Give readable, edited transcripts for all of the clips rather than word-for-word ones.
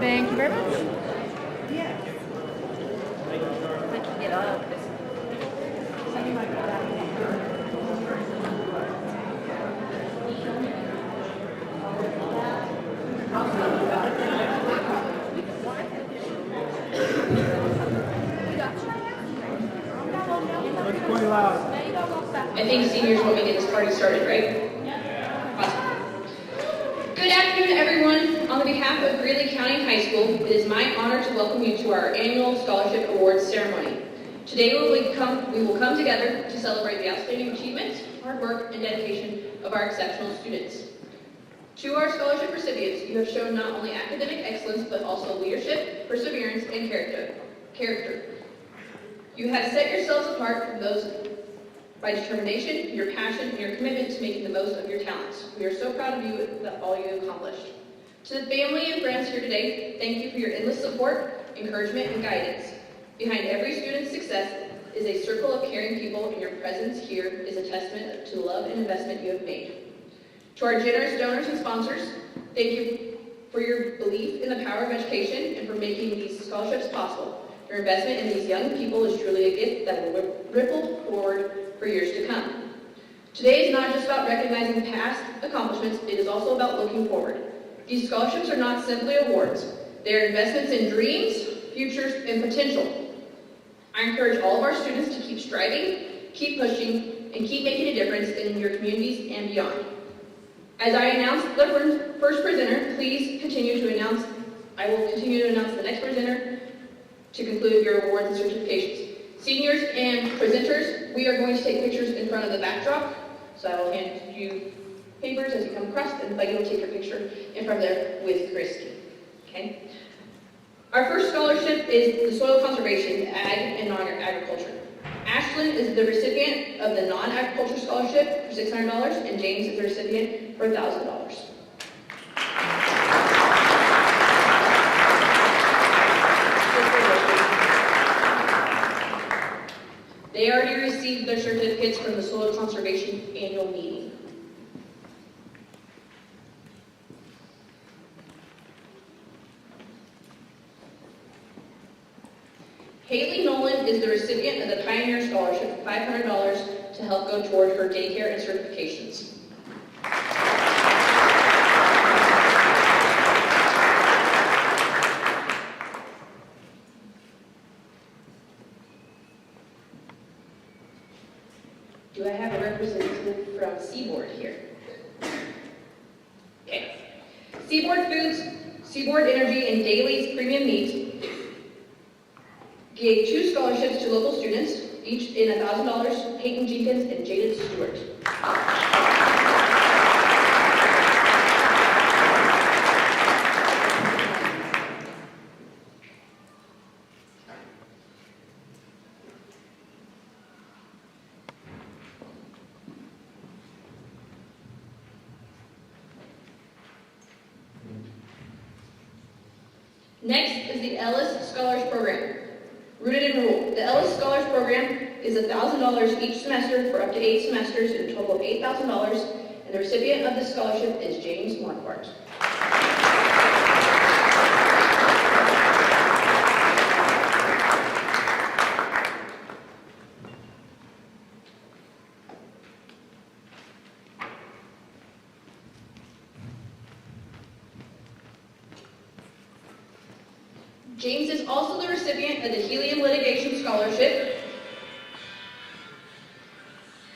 Thank you very much. Yes. I can get up. I think seniors want me to get this party started, right? Awesome. Good afternoon, everyone. On behalf of Greeley County High School, it is my honor to welcome you to our annual Scholarship Awards ceremony. Today we will come together to celebrate the outstanding achievements, hard work, and dedication of our exceptional students. To our scholarship recipients, you have shown not only academic excellence, but also leadership, perseverance, and character. You have set yourselves apart from those by determination, your passion, and your commitment to making the most of your talents. We are so proud of you that all you accomplished. To the family and friends here today, thank you for your endless support, encouragement, and guidance. Behind every student's success is a circle of caring people, and your presence here is a testament to the love and investment you have made. To our generous donors and sponsors, thank you for your belief in the power of education and for making these scholarships possible. Your investment in these young people is truly a gift that will ripple forward for years to come. Today is not just about recognizing past accomplishments, it is also about looking forward. These scholarships are not simply awards. They are investments in dreams, futures, and potential. I encourage all of our students to keep striving, keep pushing, and keep making a difference in your communities and beyond. As I announce the first presenter, please continue to announce, I will continue to announce the next presenter to conclude your awards and certifications. Seniors and presenters, we are going to take pictures in front of the backdrop. So I will hand you papers as you come across, and Becky will take your picture in front of there with Christy. Okay? Our first scholarship is the Soil Conservation, Ag, and Non-Agriculture. Ashlyn is the recipient of the Non-Agriculture Scholarship for $600, and James is the recipient for $1,000. They already received their certificates from the Soil Conservation Annual Meeting. Haley Nolan is the recipient of the Pioneer Scholarship, $500 to help go toward her daycare and certifications. Do I have a representative from Seaboard here? Okay. Seaboard Foods, Seaboard Energy, and Daly's Premium Meats gave 2 scholarships to local students, each in $1,000, Peyton Jenkins and Jaden Stewart. Next is the Ellis Scholars Program. Rooted in Rule. The Ellis Scholars Program is $1,000 each semester for up to 8 semesters, and a total of $8,000, and the recipient of this scholarship is James Marquardt. James is also the recipient of the Helium Litigation Scholarship.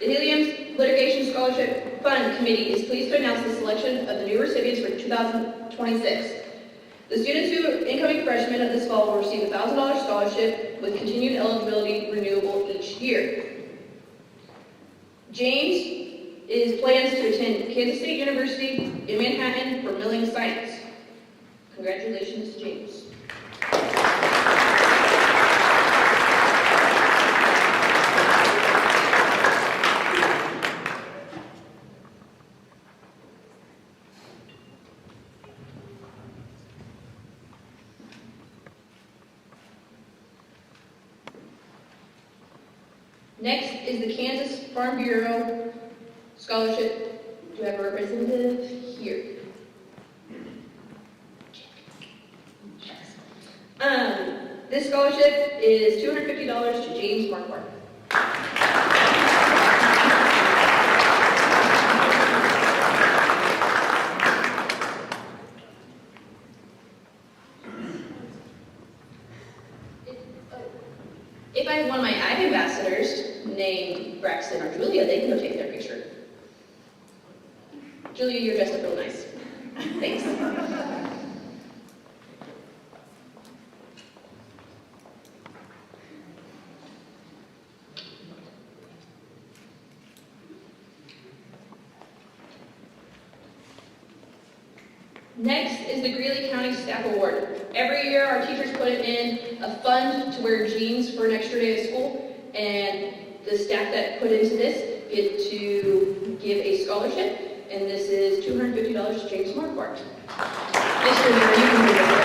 The Helium Litigation Scholarship Fund Committee is pleased to announce the selection of the new recipients for 2026. The students who are incoming freshmen of this fall will receive a $1,000 scholarship with continued eligibility renewable each year. James plans to attend Kansas State University in Manhattan for milling science. Congratulations, James. Next is the Kansas Farm Bureau Scholarship. Do I have a representative here? This scholarship is $250 to James Marquardt. If I have one of my ag ambassadors named Braxton or Julia, they can go take their picture. Julia, you're dressed up real nice. Thanks. Next is the Greeley County Staff Award. Every year our teachers put in a fund to wear jeans for an extra day of school, and the staff that put into this get to give a scholarship, and this is $250 to James Marquardt. Mr. Mayor, you can move over.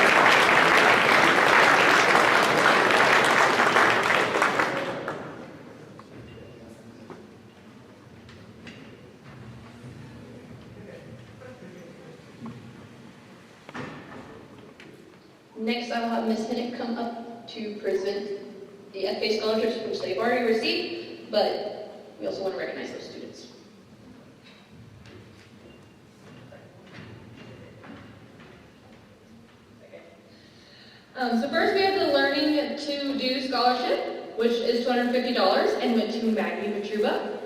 Next, I will have Ms. Hinnick come up to present the FA scholarships, which they've already received, but we also want to recognize those students. So first we have the Learning to Do Scholarship, which is $250 and went to Maggie Matruba.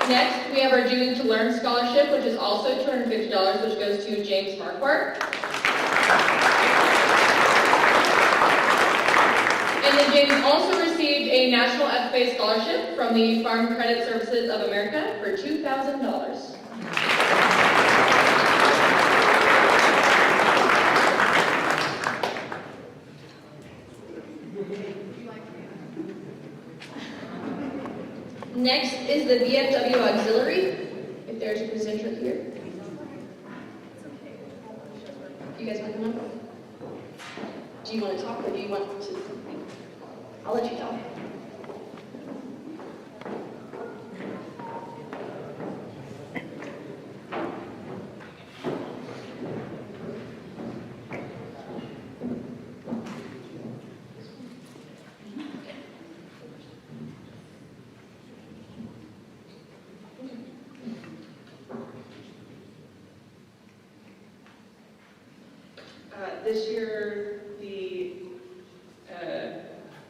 Next, we have our Doing to Learn Scholarship, which is also $250, which goes to James Marquardt. And then James also received a National FFA Scholarship from the Farm Credit Services of America for $2,000. Next is the VFW Auxiliary, if there's a presenter here. You guys want to come up? Do you want to talk or do you want to? I'll let you talk. This year, the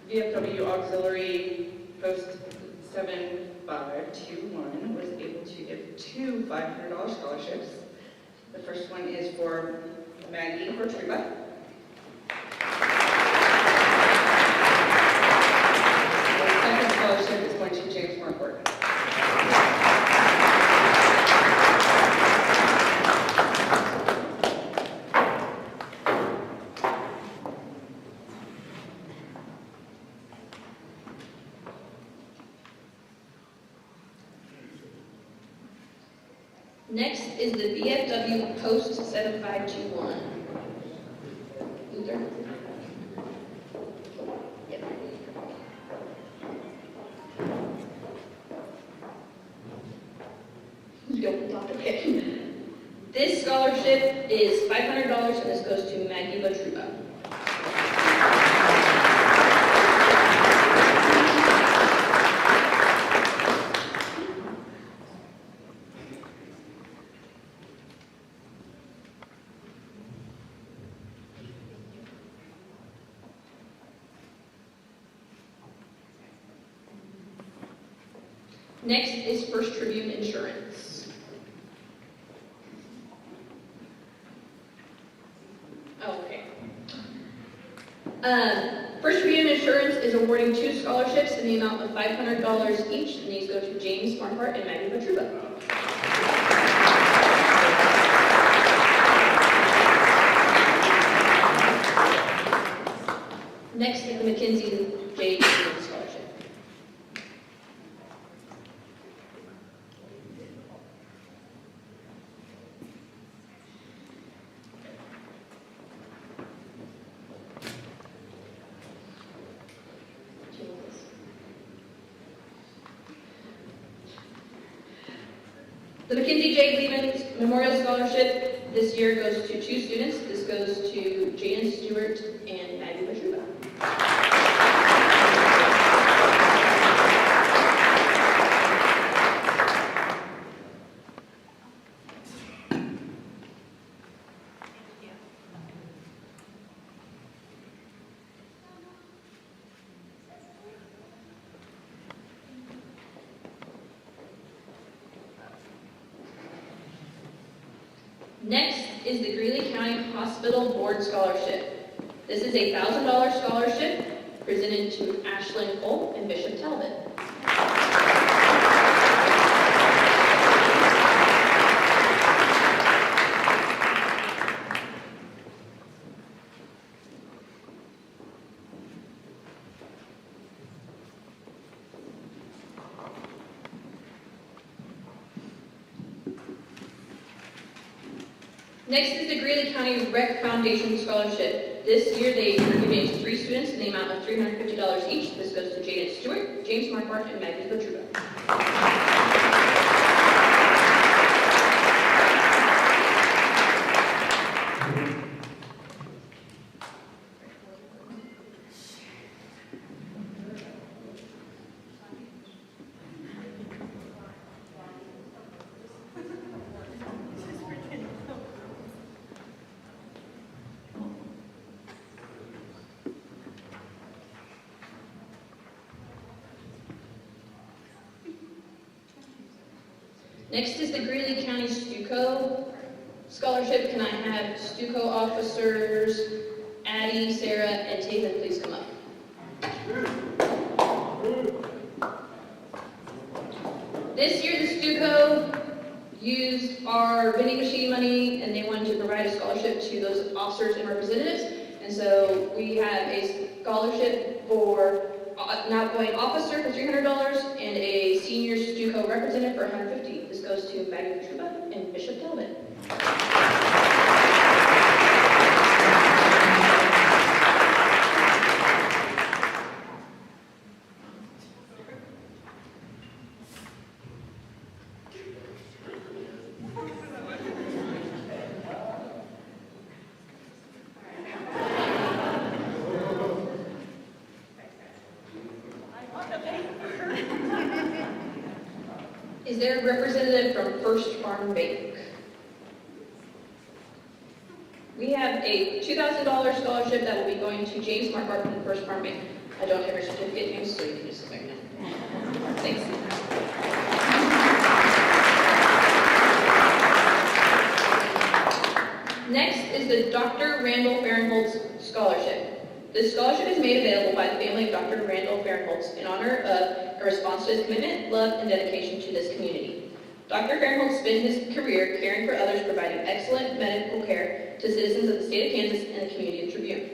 VFW Auxiliary Post 7521 was able to give two $500 scholarships. The first one is for Maggie Bertruba. The second scholarship is going to James Marquardt. Next is the VFW Post 7521. Luther? Yep. Don't talk, okay. This scholarship is $500 and this goes to Maggie Batruba. Next is First Tribune Insurance. Oh, okay. First Tribune Insurance is awarding 2 scholarships in the amount of $500 each, and these go to James Smarthart and Maggie Petruba. Next is the Mackenzie J. Davis Scholarship. The Mackenzie J. Gleeman Memorial Scholarship this year goes to 2 students. This goes to Jan Stewart and Maggie Petruba. Next is the Greeley County Hospital Board Scholarship. This is a $1,000 scholarship presented to Ashlyn Cole and Bishop Talbot. Next is the Greeley County Rec Foundation Scholarship. This year they are giving it to 3 students in the amount of $350 each. This goes to Jaden Stewart, James Marquardt, and Maggie Petruba. Next is the Greeley County Stuco Scholarship. Can I have Stuco officers Addie, Sarah, and Taven please come up? This year the Stuco used our vending machine money and they wanted to provide a scholarship to those officers and representatives. And so we have a scholarship for an outgoing officer for $300 and a senior Stuco representative for $150. This goes to Maggie Petruba and Bishop Talbot. Is there a representative from First Farm Bank? We have a $2,000 scholarship that will be going to James Marquardt from First Farm Bank. I don't have your certificate names, so you can just sit back now. Thanks. Next is the Dr. Randall Fahrenholtz Scholarship. This scholarship is made available by the family of Dr. Randall Fahrenholtz in honor of a response to his commitment, love, and dedication to this community. Dr. Fahrenholtz spent his career caring for others, providing excellent medical care to citizens of the state of Kansas and the community of Tribune.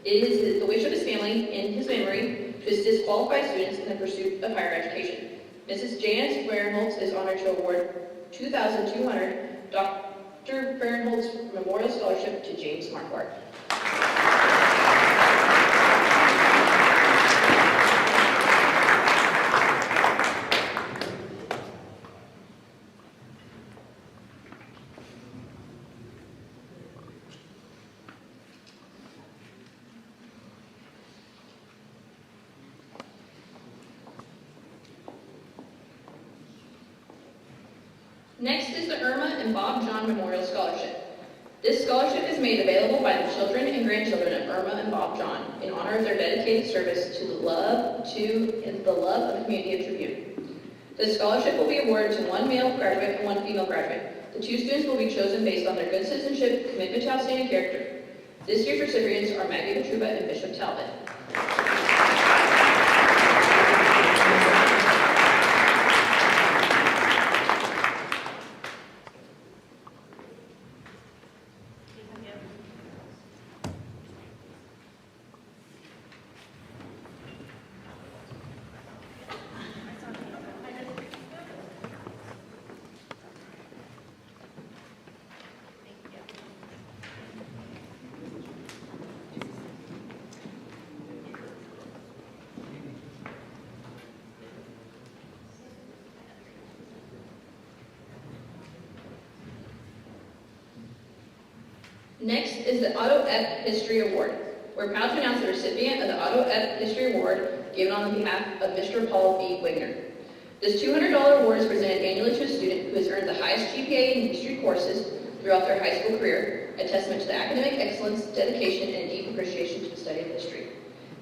It is the wish of his family, in his memory, to assist qualified students in the pursuit of higher education. Mrs. Janice Fahrenholtz is honored to award $2,200 Dr. Fahrenholtz Memorial Scholarship to James Marquardt. Next is the Irma and Bob John Memorial Scholarship. This scholarship is made available by the children and grandchildren of Irma and Bob John in honor of their dedicated service to the love of the community of Tribune. The scholarship will be awarded to one male graduate and one female graduate. The two students will be chosen based on their good citizenship, commitment to outstanding character. This year's recipients are Maggie Petruba and Bishop Talbot. Next is the Otto F. History Award. We're proud to announce the recipient of the Otto F. History Award given on behalf of Mr. Paul B. Wigner. This $200 award is presented annually to a student who has earned the highest GPA in history courses throughout their high school career, a testament to the academic excellence, dedication, and deep appreciation to the study of history.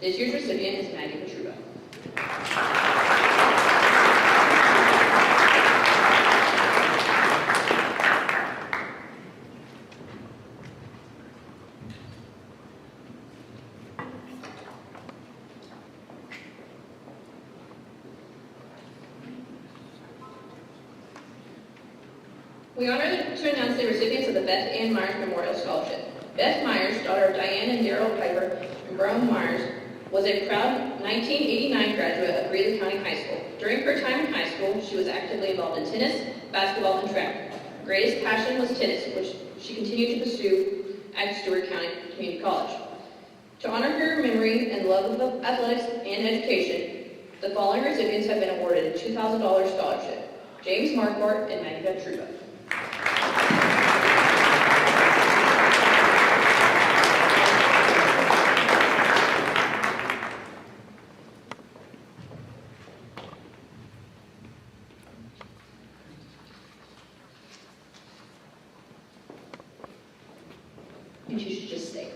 This year's recipient is Maggie Petruba. We honor to announce the recipients of the Beth Ann Myers Memorial Scholarship. Beth Myers, daughter of Diane and Darrell Piper and Brown Myers, was a proud 1989 graduate of Greeley County High School. During her time in high school, she was actively involved in tennis, basketball, and track. Her greatest passion was tennis, which she continued to pursue at Stewart County Community College. To honor her memory and love of athletics and education, the following recipients have been awarded a $2,000 scholarship: James Marquardt and Maggie Petruba. And you should just stay.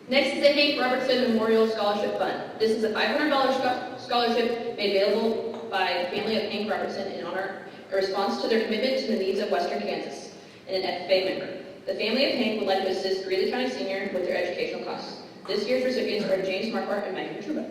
Next is the Hank Robertson Memorial Scholarship Fund. This is a $500 scholarship made available by the family of Hank Robertson in honor a response to their commitment to the needs of Western Kansas and an FFA member. The family of Hank would like to assist Greeley County Senior with their educational costs. This year's recipients are James Marquardt and Maggie Petruba.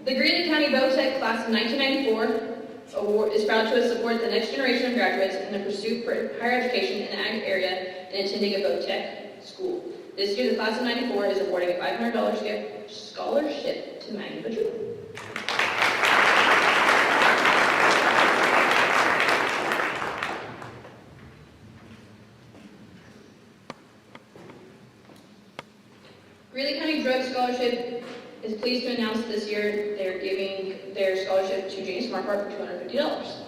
The Greeley County VOTEC Class of 1994 Award is proud to support the next generation of graduates in the pursuit for higher education in the ag area and attending a VOTEC school. This year, the Class of 94 is awarding a $500 scholarship to Maggie Petruba. Greeley County Drug Scholarship is pleased to announce this year they're giving their scholarship to James Marquardt for $250.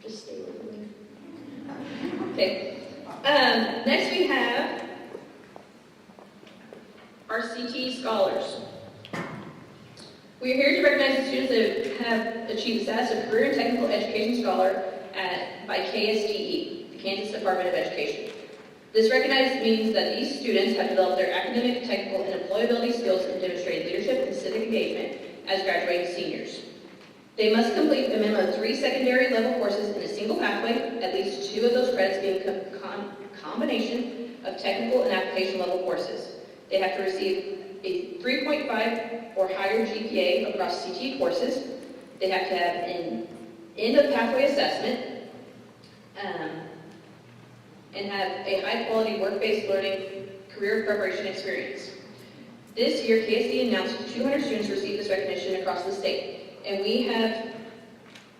Just stay with me. Okay. Next we have our CT scholars. We are here to recognize the students that have achieved the status of Career and Technical Education Scholar by KSDE, the Kansas Department of Education. This recognized means that these students have developed their academic, technical, and employability skills and demonstrated leadership and civic engagement as graduating seniors. They must complete a minimum of 3 secondary level courses in a single pathway, at least 2 of those credits being a combination of technical and application level courses. They have to receive a 3.5 or higher GPA across CT courses. They have to have an end of pathway assessment and have a high quality work-based learning career preparation experience. This year, KSD announced 200 students received this recognition across the state. And we have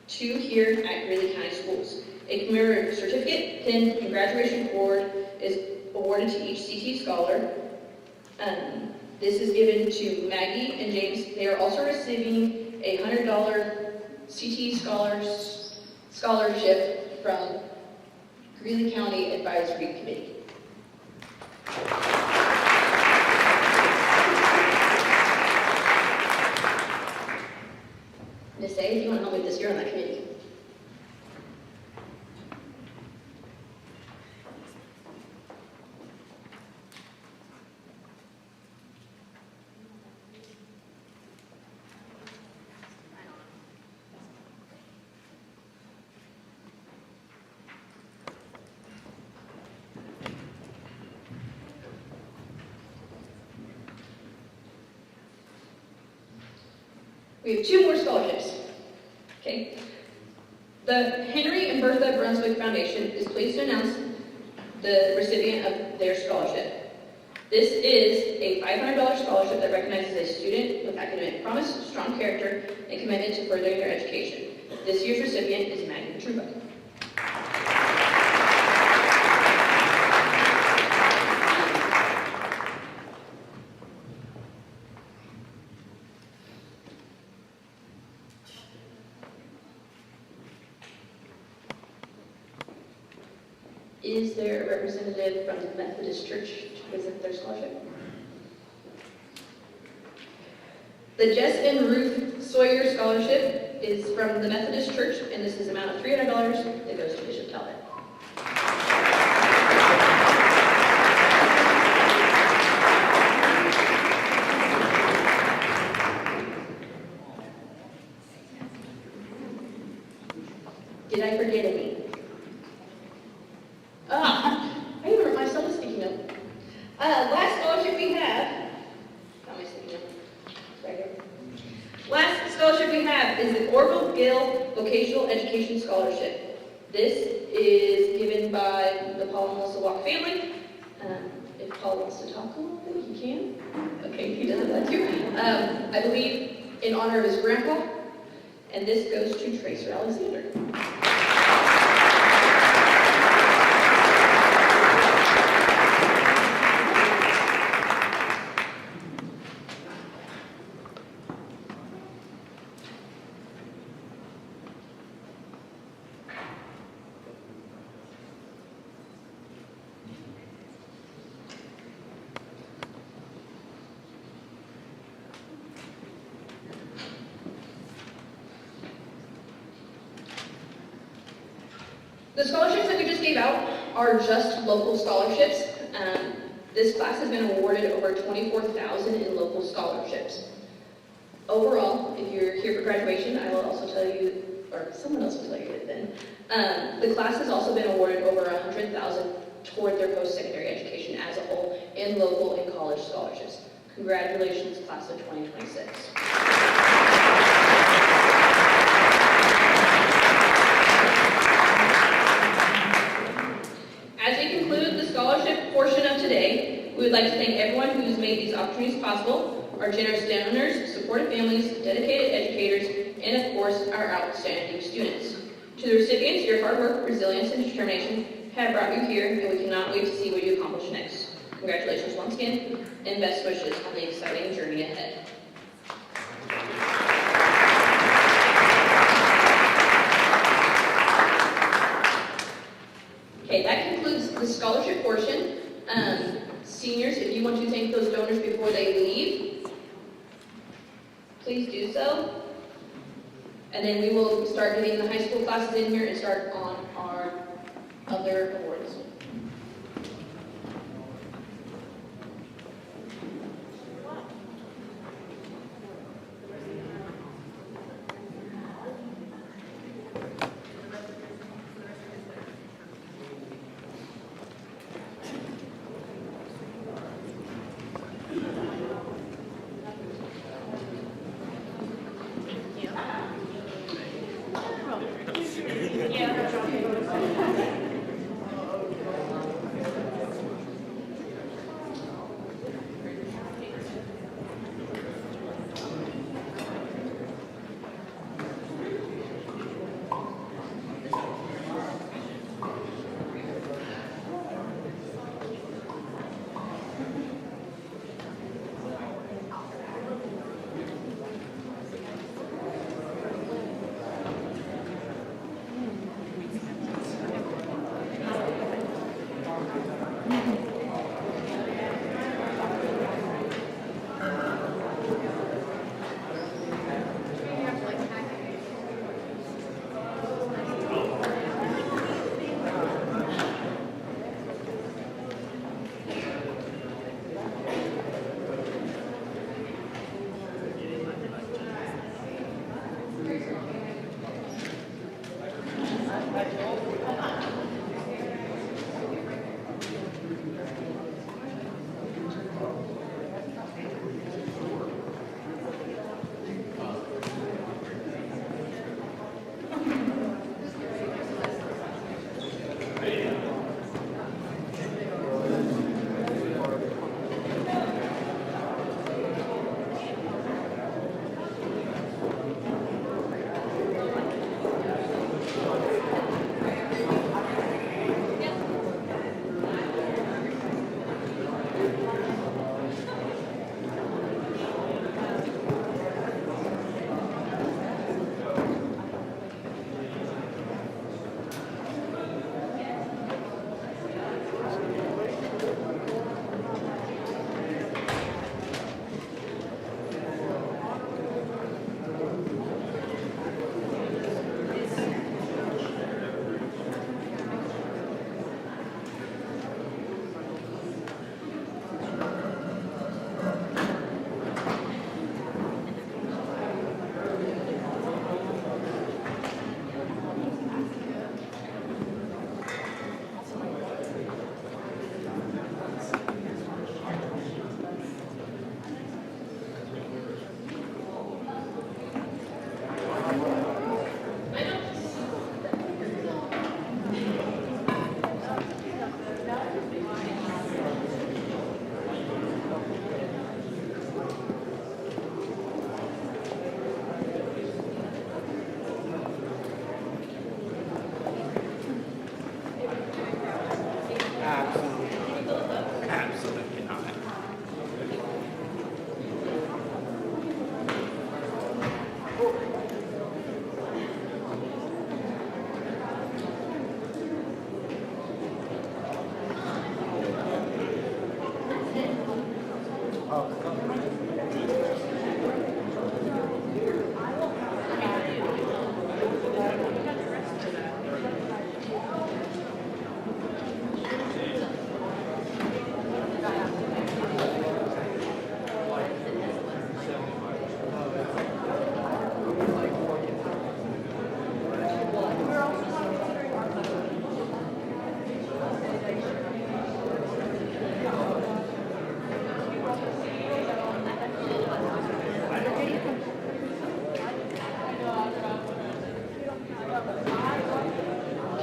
2 here at Greeley County Schools. A commemorative certificate, pin, and graduation award is awarded to each CT scholar. This is given to Maggie and James. They are also receiving a $100 CT scholarship from Greeley County Advisory Committee. Miss A, if you want to help me with this, you're on that committee. We have 2 more scholarships. Okay. The Henry and Bertha Brunswick Foundation is pleased to announce the recipient of their scholarship. This is a $500 scholarship that recognizes a student with academic promise, strong character, and commitment to furthering their education. This year's recipient is Maggie Truba. Is there a representative from the Methodist Church to present their scholarship? The Jess and Ruth Sawyer Scholarship is from the Methodist Church, and this is an amount of $300 that goes to Bishop Talbot. Did I forget any? I even hurt myself speaking of. Last scholarship we have, how am I speaking of? Right here. Last scholarship we have is the Orville Gill Vocational Education Scholarship. This is given by the Paul and Melissa Walk family. If Paul wants to talk a little bit, he can. Okay, he doesn't like to. I believe in honor of his grandpa. And this goes to Tracer Alexander. The scholarships that we just gave out are just local scholarships. This class has been awarded over $24,000 in local scholarships. Overall, if you're here for graduation, I will also tell you, or someone else will tell you it then, the class has also been awarded over $100,000 toward their post-secondary education as a whole in local and college scholarships. Congratulations, class of 2026. As we conclude the scholarship portion of today, we would like to thank everyone who's made these opportunities possible, our generous donors, supportive families, dedicated educators, and of course, our outstanding students. To the recipients, your hard work, resilience, and determination have brought you here, and we cannot wait to see what you accomplish next. Congratulations once again, and best wishes on the exciting journey ahead. Okay, that concludes the scholarship portion. Seniors, if you want to thank those donors before they leave, please do so. And then we will start getting the high school classes in here and start on our other awards.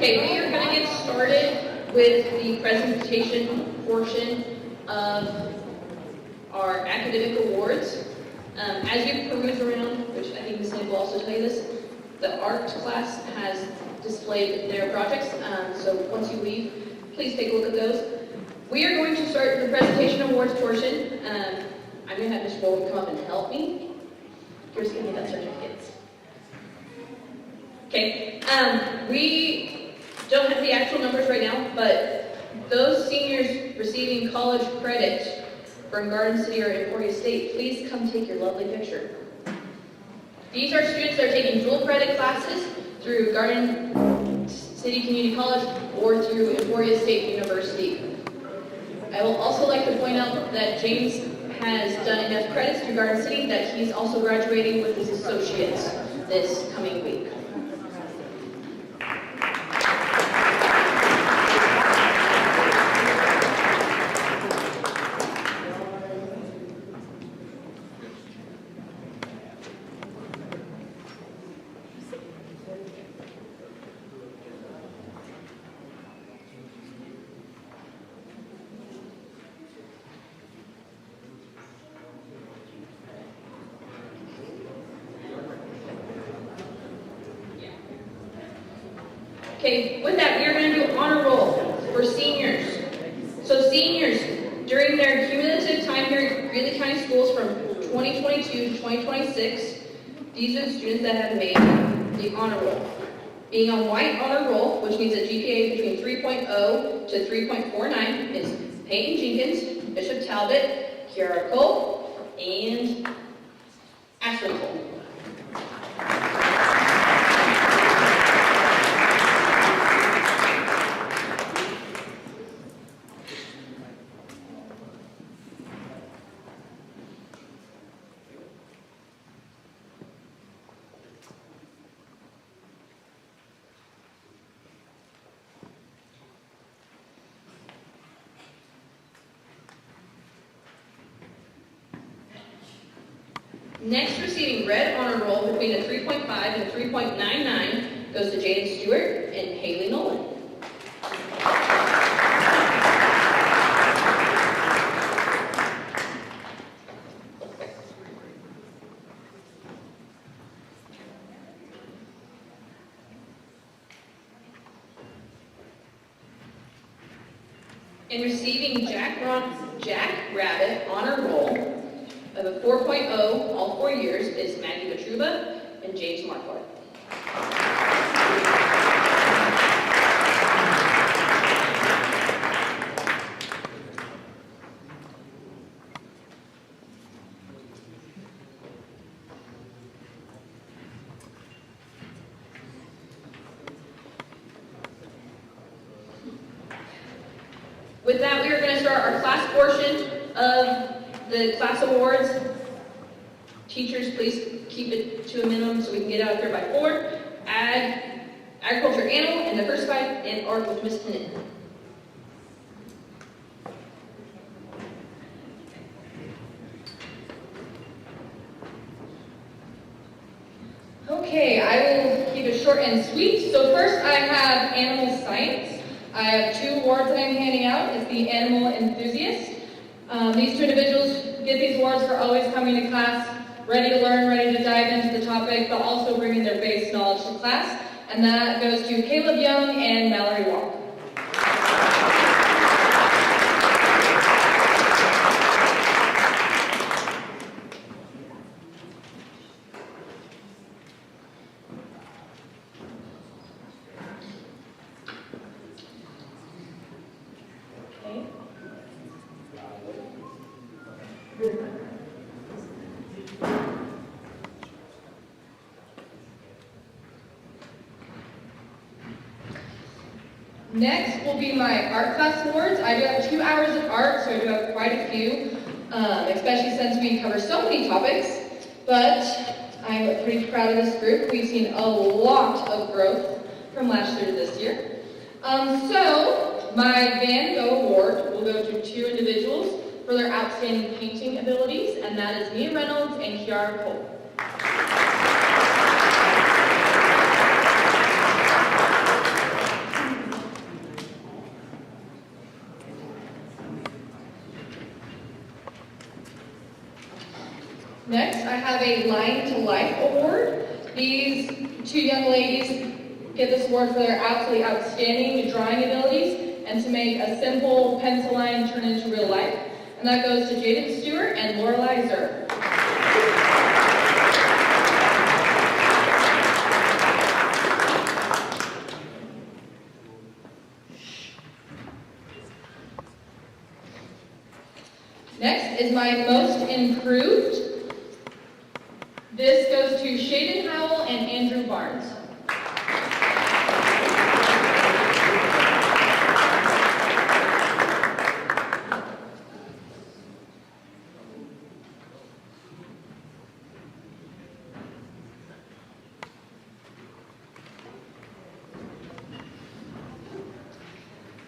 Okay, we are going to get started with the presentation portion of our academic awards. As you peruse around, which I think Ms. Nick will also tell you this, the art class has displayed their projects, so once you leave, please take a look at those. We are going to start the presentation awards portion. I'm going to have Ms. Bowen come up and help me. Here's going to get that certificates. Okay, we don't have the actual numbers right now, but those seniors receiving college credit from Garden City or Emporia State, please come take your lovely picture. These are students that are taking dual credit classes through Garden City Community College or through Emporia State University. I will also like to point out that James has done enough credits through Garden City that he's also graduating with his associates this coming week. Okay, with that, we are going to do honor roll for seniors. So seniors, during their cumulative time here at Greeley County Schools from 2022 to 2026, these are the students that have made the honor roll. Being on white honor roll, which means a GPA between 3.0 to 3.49, is Peyton Jenkins, Bishop Talbot, Kiara Cole, and Ashton Cole. Next, receiving red honor roll between a 3.5 and a 3.99 goes to Jaden Stewart and Haley Nolan. And receiving Jack Rabbit honor roll of a 4.0 all 4 years is Maggie Batruba and James Marquardt. With that, we are going to start our class portion of the class awards. Teachers, please keep it to a minimum so we can get out of here by 4. Agriculture, animal, and diversified, and art with Miss Pennant. Okay, I will keep it short and sweet. So first I have animal science. I have 2 awards that I'm handing out. It's the animal enthusiast. These 2 individuals get these awards for always coming to class, ready to learn, ready to dive into the topic, but also bringing their base knowledge to class. And that goes to Caleb Young and Mallory Walk. Next will be my art class awards. I do have 2 hours of art, so I do have quite a few, especially since we cover so many topics. But I'm pretty proud of this group. We've seen a lot of growth from last year to this year. So my Van Gogh Award will go to 2 individuals for their outstanding painting abilities, and that is Mia Reynolds and Kiara Cole. I have a Line to Life award. These two young ladies get this award for their absolutely outstanding drawing abilities and to make a simple pencil line turn into real life. And that goes to Jaden Stewart and Lorelei Zer. Next is my most improved. This goes to Shaden Howell and Andrew Barnes.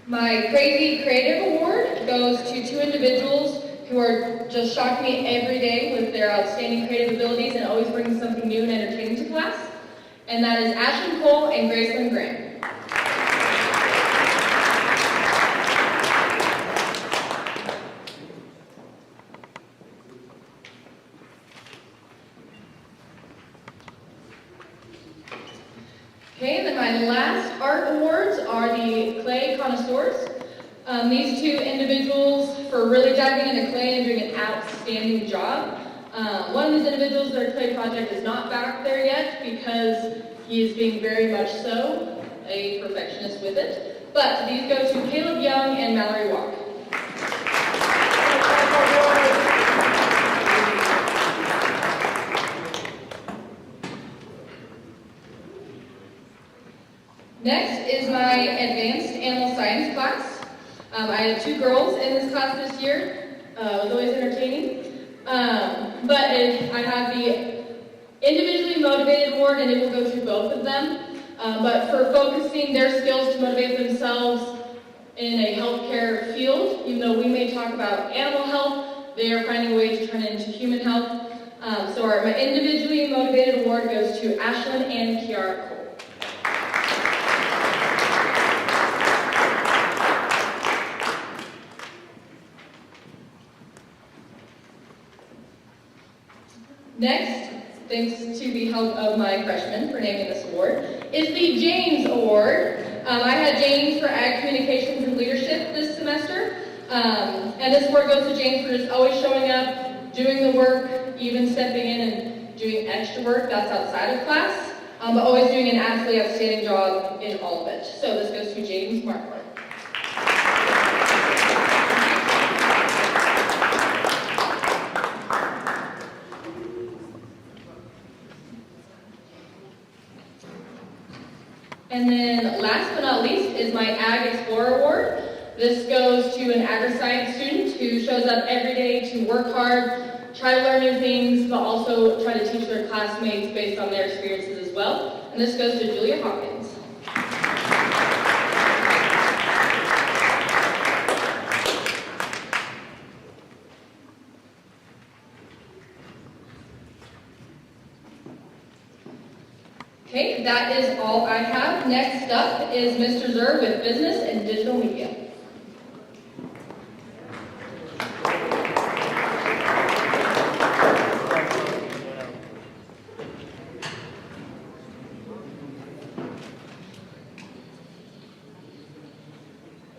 My Crazy Creative Award goes to two individuals who are just shocking me every day with their outstanding creative abilities and always bringing something new and entertaining to class. And that is Ashlyn Cole and Gracelyn Graham. Okay, and then my last art awards are the Clay Connoisseurs. These two individuals for really diving into clay and doing an outstanding job. One of these individuals, their clay project is not back there yet because he is being very much so a perfectionist with it. But these go to Caleb Young and Mallory Walk. Next is my advanced animal science class. I had two girls in this class this year. It was always entertaining. I have the individually motivated award, and it will go to both of them. But for focusing their skills to motivate themselves in a healthcare field, even though we may talk about animal health, they are finding a way to turn it into human health. My individually motivated award goes to Ashlyn and Kiara Cole. Next, thanks to the help of my freshmen for naming this award, is the James Award. I had James for Ag Communications and Leadership this semester. And this award goes to James for just always showing up, doing the work, even stepping in and doing extra work that's outside of class, but always doing an absolutely outstanding job in all of it. So this goes to James Markler. And then last but not least is my Ag Explorer Award. This goes to an agri-science student who shows up every day to work hard, try to learn new things, but also try to teach their classmates based on their experiences as well. And this goes to Julia Hawkins. Okay, that is all I have. Next up is Mr. Zer with Business and Digital Media.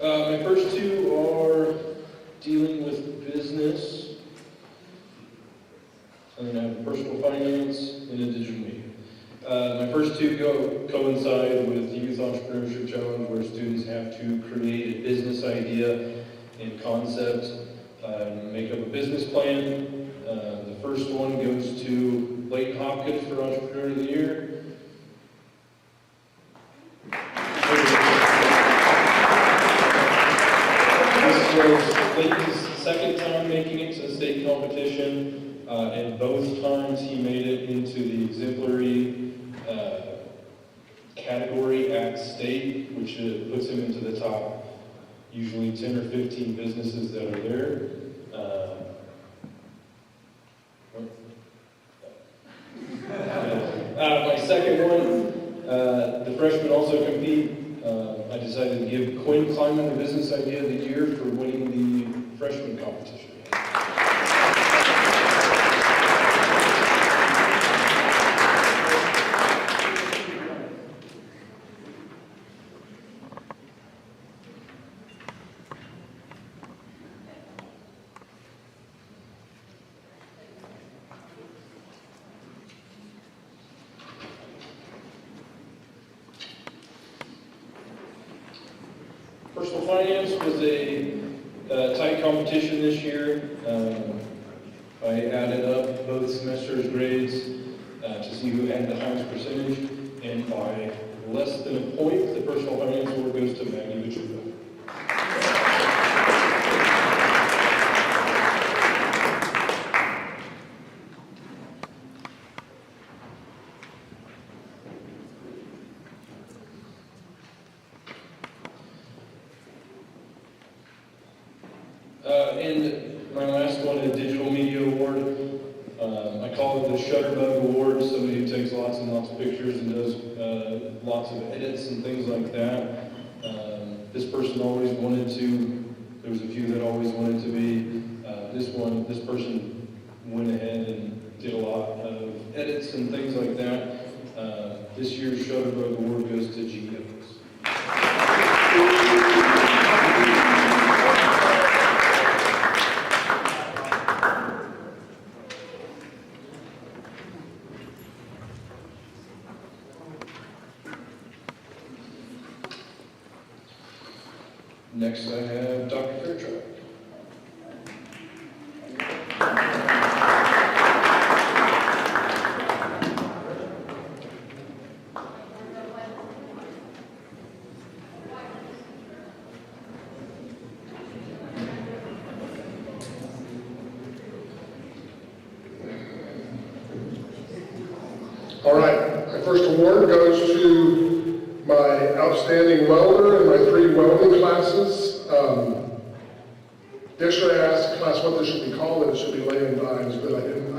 My first two are dealing with business, and then I have personal finance and a digital media. My first two coincide with the Youth Entrepreneurship Challenge, where students have to create a business idea and concept, make up a business plan. The first one goes to Layton Hopkins for Entrepreneur of the Year. This was Layton's second time making it to the state competition, and both times he made it into the exemplary category at state, which puts him into the top, usually 10 or 15 businesses that are there. My second one, the freshmen also compete. I decided to give Quinn Kleiman the Business Idea of the Year for winning the freshman competition. finance was a tight competition this year. I added up both semesters' grades to see who had the highest percentage, and by less than a point, the personal finance award goes to Maggie Vichuba. And my last one, a digital media award. I call it the Shutterbug Award. Somebody who takes lots and lots of pictures and does lots of edits and things like that. This person always wanted to. There was a few that always wanted to be. This person went ahead and did a lot of edits and things like that. This year's Shutterbug Award goes to G. Next, I have Dr. Fairchild. All right, my first award goes to my outstanding welder in my 3 welding classes. Yesterday I asked the class what this should be called, and it should be laying dimes, but I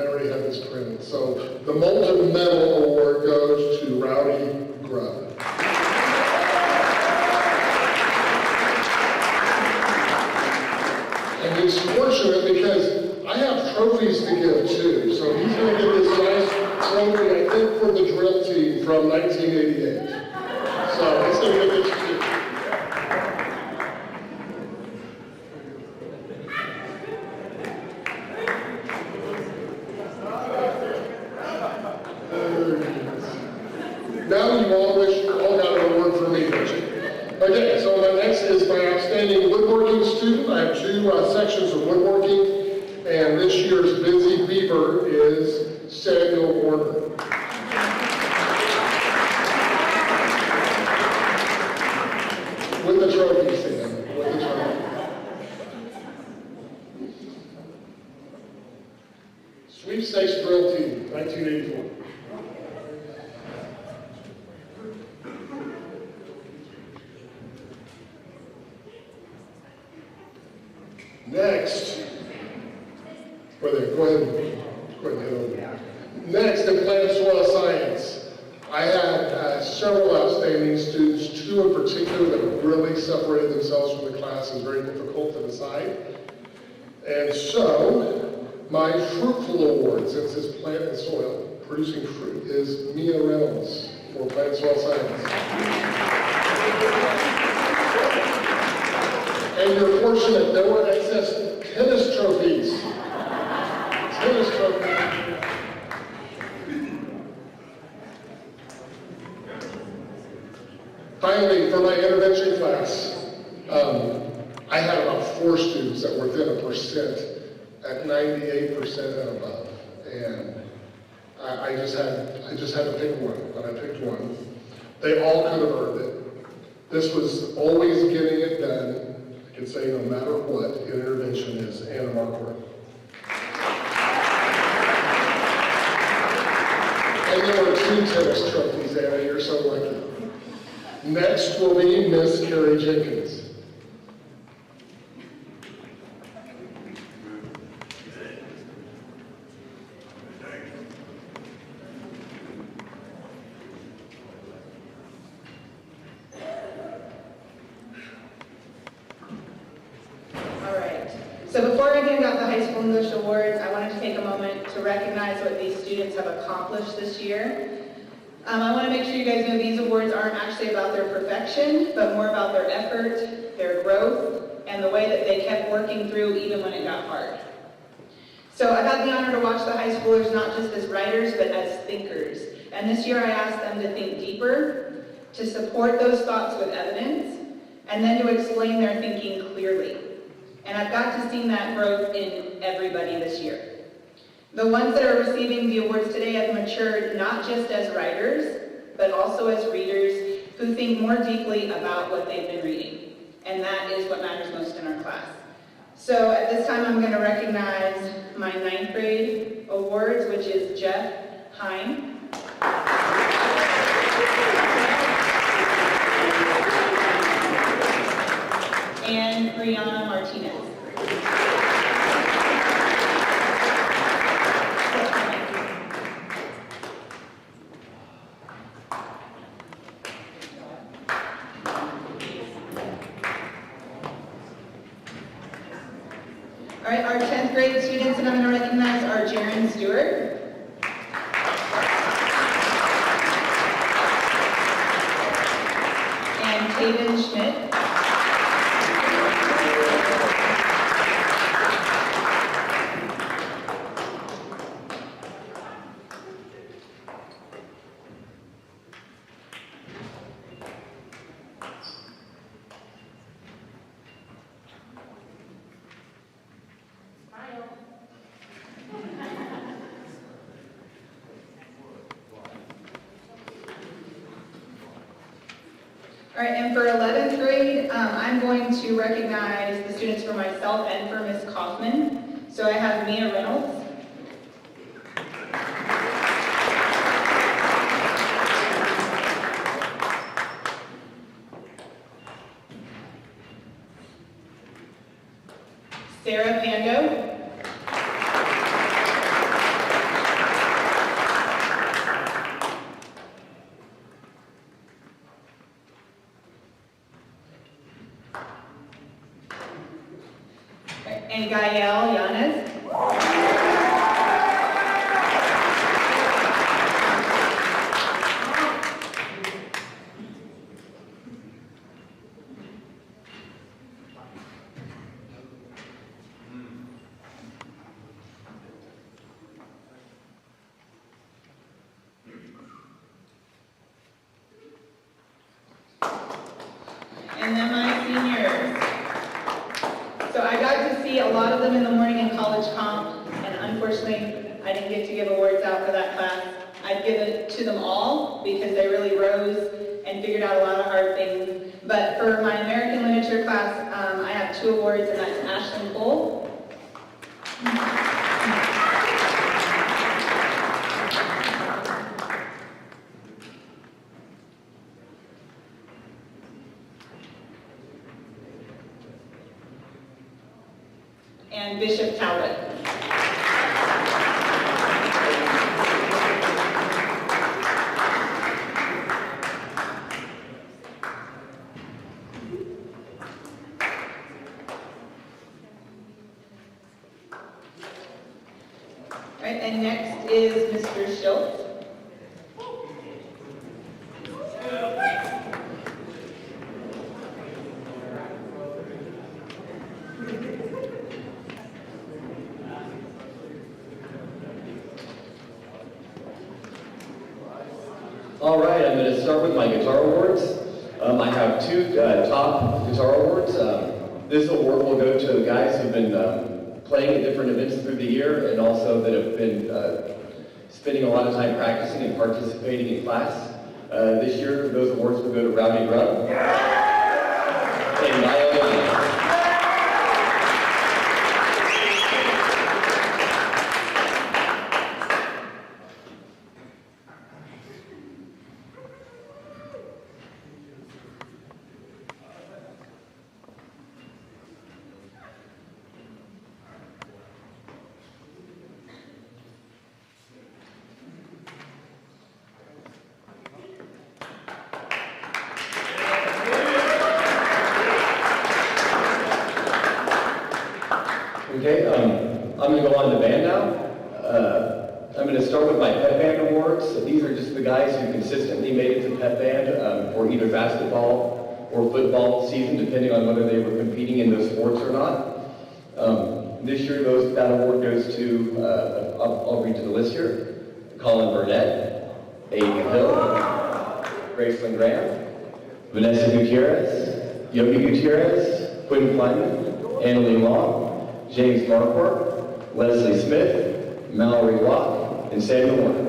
already have this printed. So the Molten Metal Award goes to Rowdy Grubb. And he's fortunate because I have trophies to give too. So he's going to get this nice trophy, I think, for the drill team from 1988. So it's going to be a good team. Now you all got an award for me, don't you? Okay, so my next is my outstanding woodworking student. I have 2 sections of woodworking, and this year's Busy Beaver is Samuel Warner. With the trophy, Sam, with the trophy. Sweepstakes Drill Team, 1984. Next, go ahead and head over. Next, in plant soil science, I had several outstanding students, 2 in particular that really separated themselves from the class and very difficult to decide. And so, my fruitful award, since it's plant and soil, producing fruit, is Mia Reynolds for plant soil science. And you're fortunate, there were excess tennis trophies. Tennis trophies. Finally, for my intervention class, I had about 4 students that were within 1% at 98% and above. And I just had to pick one, and I picked one. They all could have earned it. This was always getting it done. I could say no matter what, intervention is Anna Marquardt. And there were 2 tennis trophies, Anna, you're so lucky. Next will be Miss Carrie Jenkins. So before I hand out the High School English Awards, I wanted to take a moment to recognize what these students have accomplished this year. I want to make sure you guys know these awards aren't actually about their perfection, but more about their effort, their growth, and the way that they kept working through even when it got hard. So I've had the honor to watch the high schoolers not just as writers, but as thinkers. And this year I asked them to think deeper, to support those thoughts with evidence, and then to explain their thinking clearly. And I've got to see that growth in everybody this year. The ones that are receiving the awards today have matured not just as writers, but also as readers who think more deeply about what they've been reading. And that is what matters most in our class. So at this time, I'm going to recognize my 9th grade awards, which is Jeff Hine. And Brianna Martinez. All right, our 10th grade students that I'm going to recognize are Jaron Stewart. And Taven Schmidt. All right, and for 11th grade, I'm going to recognize the students for myself and for Ms. Kaufman. So I have Mia Reynolds. Sarah Pando. And Gael Yanez. And then my seniors. So I got to see a lot of them in the morning in college comp, and unfortunately, I didn't get to give awards out for that class. I'd give it to them all because they really rose and figured out a lot of hard things. But for my American Literature class, I have 2 awards, and that's Ashlyn Cole. And Bishop Talbot. All right, and next is Mr. Schultz. All right, I'm going to start with my guitar awards. I have 2 top guitar awards. This award will go to guys who've been playing at different events through the year and also that have been spending a lot of time practicing and participating in class. This year, those awards will go to Rowdy Grubb and Niall Young. Okay, I'm going to go on to band now. I'm going to start with my pep band awards. These are just the guys who consistently made it to pep band for either basketball or football season, depending on whether they were competing in those sports or not. This year, that award goes to, I'll read to the list here, Colin Burnett, Aiden Hill, Graceland Graham, Vanessa Gutierrez, Yogi Gutierrez, Quinn Kleinman, Annalie Long, James Marquardt, Leslie Smith, Mallory Locke, and Samuel Warner.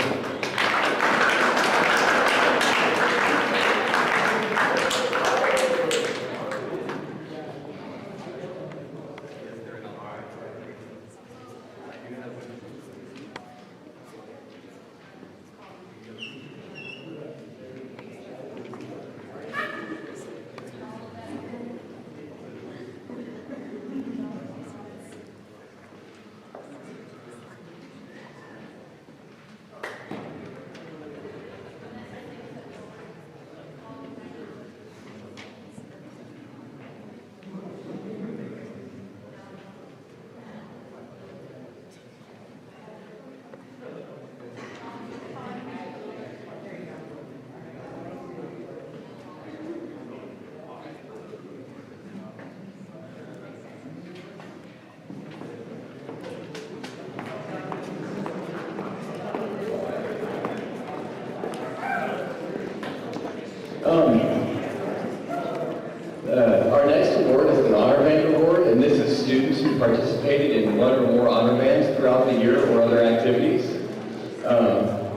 Our next award is an Honor Band Award, and this is students who participated in one or more honor bands throughout the year or other activities.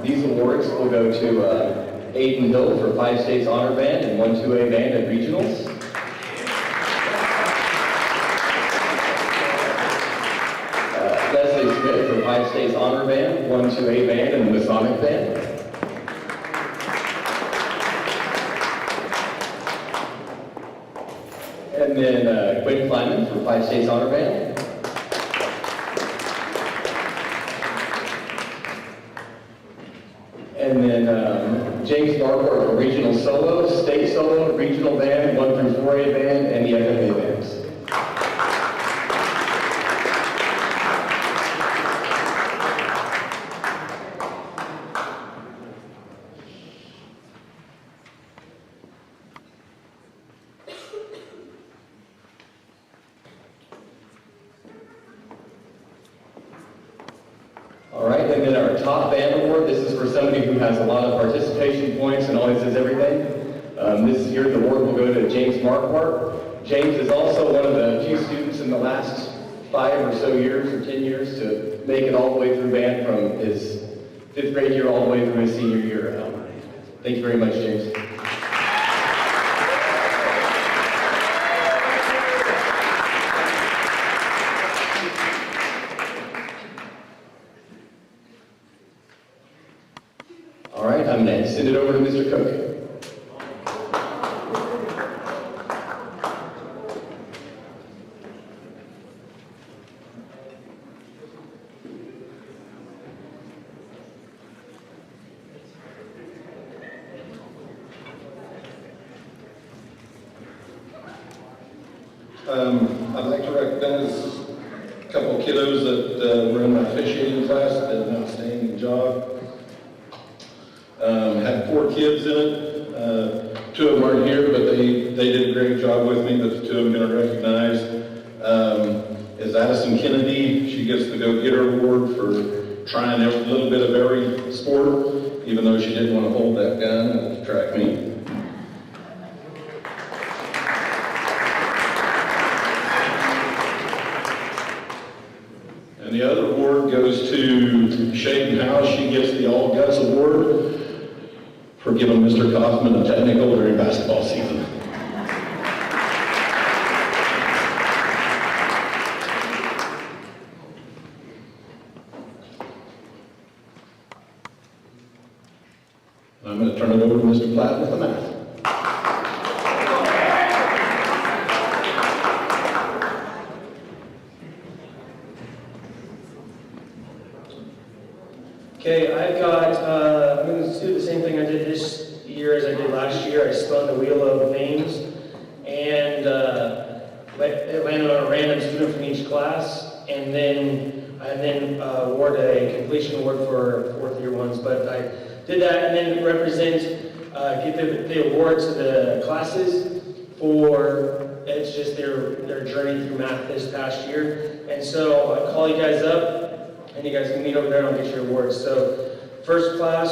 These awards will go to Aiden Hill for 5 States Honor Band and 1 2A Band at Regionals. Leslie Smith for 5 States Honor Band, 1 2A Band, and the Masonic Band. And then Quinn Kleinman for 5 States Honor Band. And then James Marquardt for Regional Solo, State Solo, Regional Band, 1 through 4A Band, and the FFA Bands. All right, and then our top band award, this is for somebody who has a lot of participation points and always does everything. This year the award will go to James Marquardt. James is also one of the few students in the last 5 or so years or 10 years to make it all the way through band from his 5th grade year all the way through his senior year. Thank you very much, James. All right, I'm going to send it over to Mr. Cook. I'd like to recognize a couple of kiddos that were in my officiating class that did an outstanding job. Had 4 kids in it. 2 of them aren't here, but they did a great job with me, but the 2 I'm going to recognize is Addison Kennedy. She gets the Go-Getter Award for trying a little bit of every sport, even though she didn't want to hold that gun at the track meet. And the other award goes to Shaden House. She gets the All Guts Award for giving Mr. Kaufman a technical during basketball season. I'm going to turn it over to Mr. Platt with the math. Okay, I've got, I'm going to do the same thing I did this year as I did last year. I spun the wheel of names, and it landed on a random student from each class, and then award a completion award for 4th year ones. But I did that and then give the award to the classes for, it's just their journey through math this past year. And so I'll call you guys up, and you guys can meet over there and I'll get your awards. So First class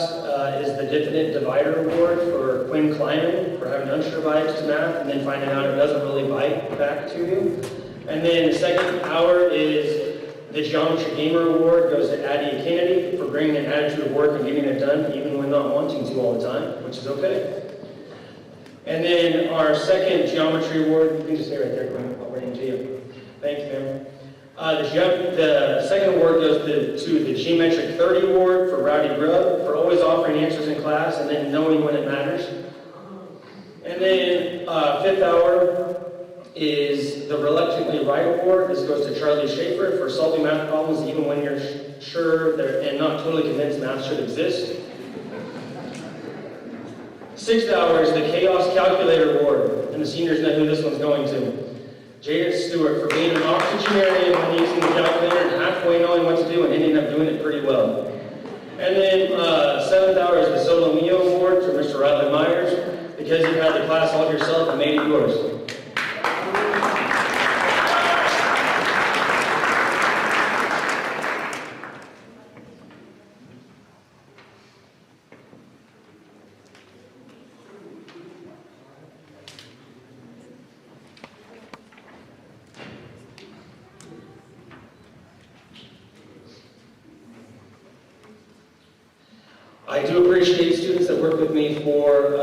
is the Diffident Divider Award for Quinn Kleiman for having unsure vibes to math and then finding out it doesn't really bite back to you. And then the second hour is the Geometry Gamer Award goes to Addie Kennedy for bringing an attitude of work and getting it done even when not wanting to all the time, which is okay. And then our second Geometry Award, you can just stay right there, Quinn, I'll bring it to you. Thank you, ma'am. The second award goes to the Geometric 30 Award for Rowdy Grubb for always offering answers in class and then knowing when it matters. And then fifth hour is the Reluctantly Right Award. This goes to Charlie Schaefer for solving math problems even when you're sure and not totally convinced math should exist. Sixth hour is the Chaos Calculator Award, and the seniors know who this one's going to. Jaden Stewart for being an octogenarian when using the calculator and halfway knowing what to do and ending up doing it pretty well. And then seventh hour is the Solo Mio Award for Mr. Riley Myers because you had the class all yourself and made it yours. I do appreciate students that work with me for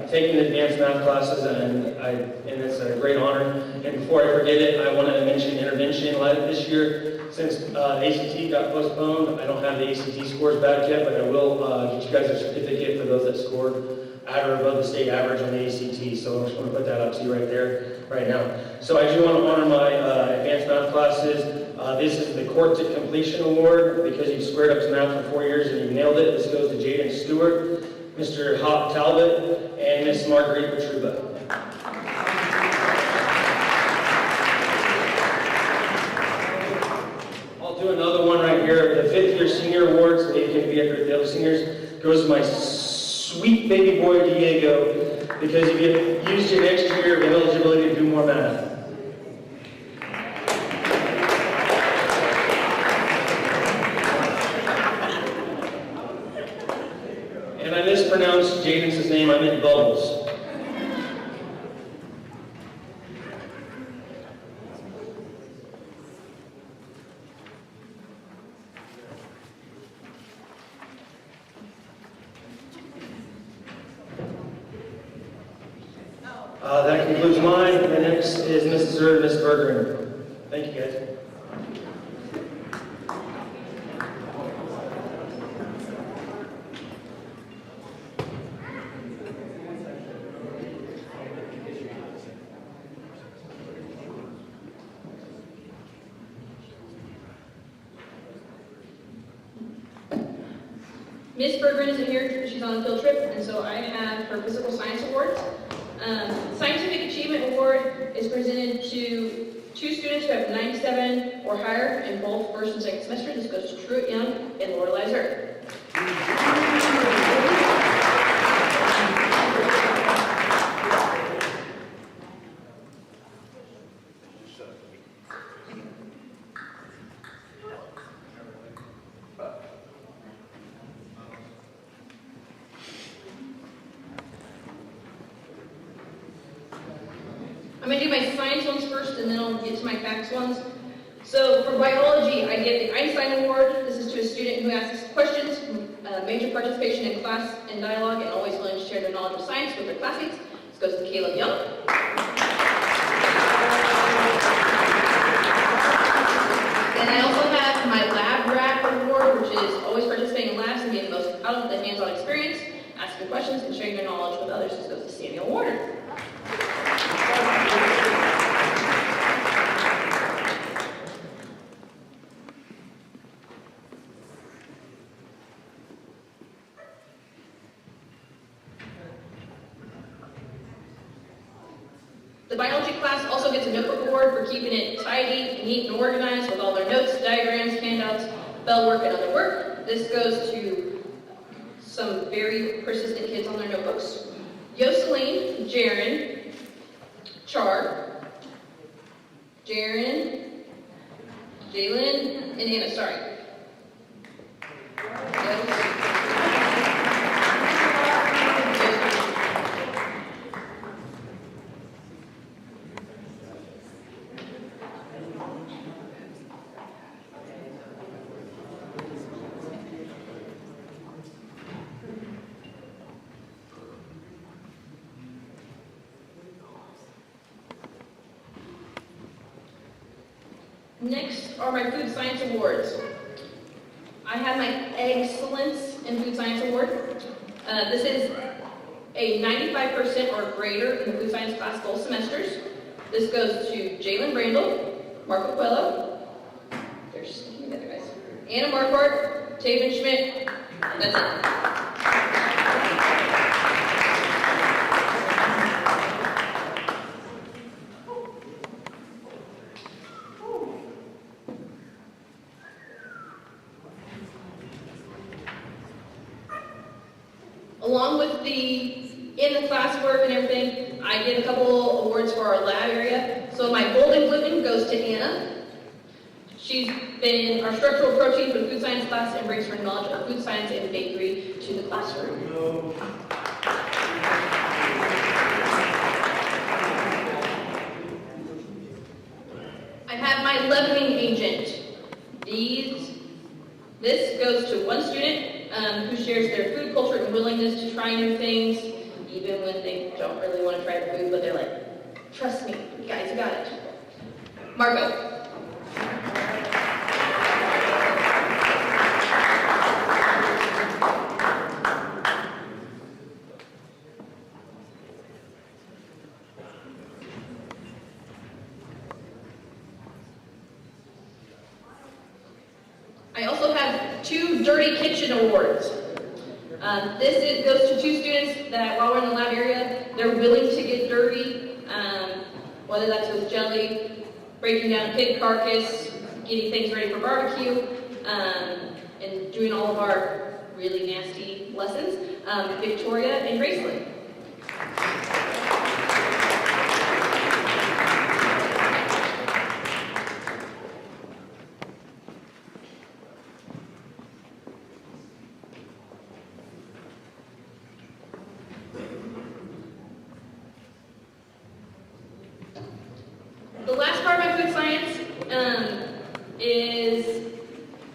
taking advanced math classes, and it's a great honor. And before I forget it, I want to mention intervention live this year. Since the ACT got postponed, I don't have the ACT scores back yet, but I will get you guys a certificate for those that scored at or above the state average on the ACT. So I just want to put that out to you right there, right now. So I do want to honor my advanced math classes. This is the Court to Completion Award because you've squared up to math for 4 years and you nailed it. This goes to Jaden Stewart, Mr. Hop Talbot, and Miss Marguerite Petruba. I'll do another one right here. The 5th year senior awards, so you can be up with the other seniors, goes to my sweet baby boy Diego because you used your next year of eligibility to do more math. And I mispronounced Jaden's name, I meant Bubbles. That concludes mine. The next is Mrs. and Miss Bergeron. Thank you, guys. Miss Bergeron isn't here because she's on a field trip, and so I have her Physical Science Awards. Scientific Achievement Award is presented to 2 students who have 97 or higher in both first and second semester. This goes to Truett Young and Lorelei Zerk. I'm going to do my science ones first, and then I'll get to my facts ones. So for biology, I get the Einstein Award. This is to a student who asks questions, major participation in class and dialogue, and always willing to share their knowledge of science with their classmates. This goes to Caleb Young. Then I also have my Lab Rat Award, which is always participating in labs and getting the most out of the hands-on experience, asking questions, and sharing their knowledge with others. This goes to Samuel Warner. The biology class also gets a notebook award for keeping it tidy, neat, and organized with all their notes, diagrams, handouts, bell work, and other work. This goes to some very persistent kids on their notebooks. Yoseline, Jaren, Char, Jaren, Jalen, and Anna, sorry. Yes. Next are my food science awards. I have my Excellence in Food Science Award. This is a 95% or greater in the food science class both semesters. This goes to Jalen Brandel, Marco Coelho, they're sticking together, guys, Anna Marquardt, Taven Schmidt, that's it. Along with the in the classwork and everything, I did a couple awards for our lab area. So my golden gluten goes to Anna. She's been our structural protein for the food science class and brings her knowledge of food science and bakery to the classroom. I have my leavening agent. This goes to one student who shares their food culture and willingness to try new things, even when they don't really want to try the food, but they're like, trust me, you guys got it. Marco. I also have 2 Dirty Kitchen Awards. This goes to 2 students that while we're in the lab area, they're willing to get dirty, whether that's with jelly, breaking down a pig carcass, getting things ready for barbecue, and doing all of our really nasty lessons. Victoria and Graceland. The last part of my food science is